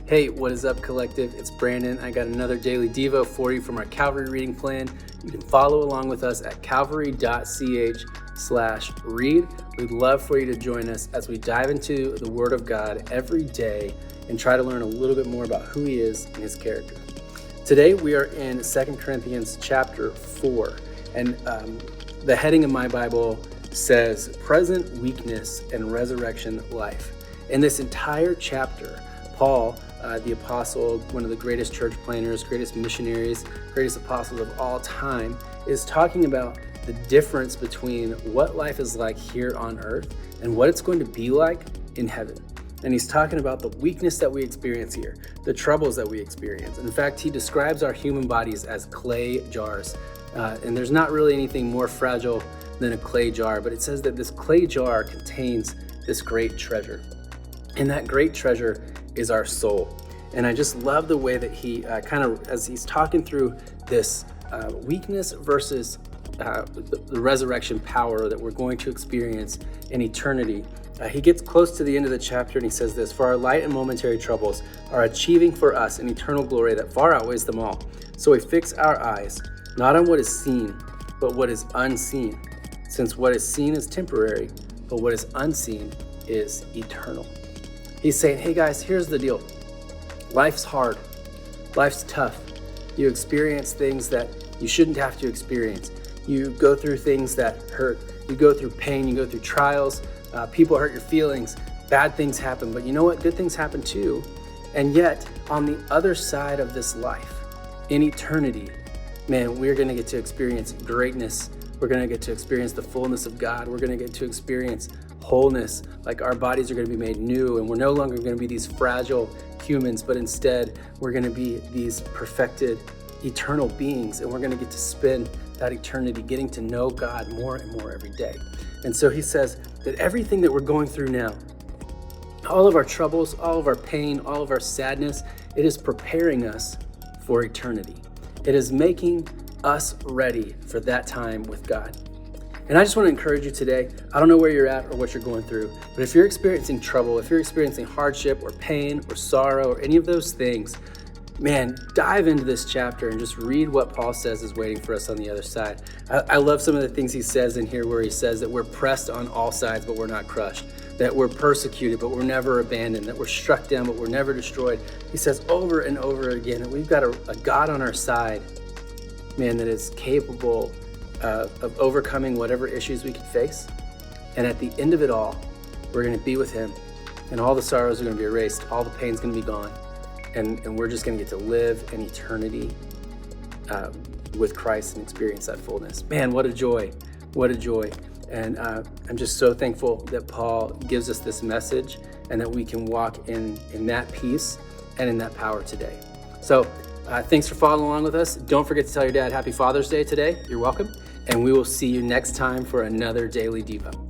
Hey, what is up, collective? It's Brandon. I got another daily Devo for you from our Calvary reading plan. You can follow along with us at calvary.ch/read. We'd love for you to join us as we dive into the Word of God every day and try to learn a little bit more about who He is and His character. Today, we are in 2 Corinthians chapter 4, and the heading of my Bible says, Present Weakness and Resurrection Life. In this entire chapter, Paul, the apostle, one of the greatest church planners, greatest missionaries, greatest apostles of all time, is talking about the difference between what life is like here on earth and what it's going to be like in heaven. And he's talking about the weakness that we experience here, the troubles that we experience. In fact, he describes our human bodies as clay jars. And there's not really anything more fragile than a clay jar, but it says that this clay jar contains this great treasure. And that great treasure is our soul. And I just love the way that he as he's talking through this weakness versus the resurrection power that we're going to experience in eternity. He gets close to the end of the chapter and he says this, For our light and momentary troubles are achieving for us an eternal glory that far outweighs them all. So we fix our eyes, not on what is seen, but what is unseen. Since what is seen is temporary, but what is unseen is eternal. He's saying, hey guys, here's the deal. Life's hard. Life's tough. You experience things that you shouldn't have to experience. You go through things that hurt. You go through pain. You go through trials. People hurt your feelings. Bad things happen. But you know what? Good things happen too. And yet, on the other side of this life, in eternity, man, we're going to get to experience greatness. We're going to get to experience the fullness of God. We're going to get to experience wholeness, like our bodies are going to be made new, and we're no longer going to be these fragile humans, but instead we're going to be these perfected eternal beings, and we're going to get to spend that eternity getting to know God more and more every day. And so he says that everything that we're going through now, all of our troubles, all of our pain, all of our sadness, it is preparing us for eternity. It is making us ready for that time with God. And I just want to encourage you today. I don't know where you're at or what you're going through, but if you're experiencing trouble, if you're experiencing hardship or pain or sorrow or any of those things, man, dive into this chapter and just read what Paul says is waiting for us on the other side. I love some of the things he says in here where he says that we're pressed on all sides, but we're not crushed, that we're persecuted, but we're never abandoned, that we're struck down, but we're never destroyed. He says over and over again that we've got a God on our side, man, that is capable of overcoming whatever issues we could face. And at the end of it all, we're going to be with Him, and all the sorrows are going to be erased. All the pain's going to be gone. And we're just going to get to live an eternity with Christ and experience that fullness. Man, what a joy. What a joy. And I'm just so thankful that Paul gives us this message and that we can walk in that peace and in that power today. So thanks for following along with us. Don't forget to tell your dad Happy Father's Day today. You're welcome. And we will see you next time for another Daily Devo.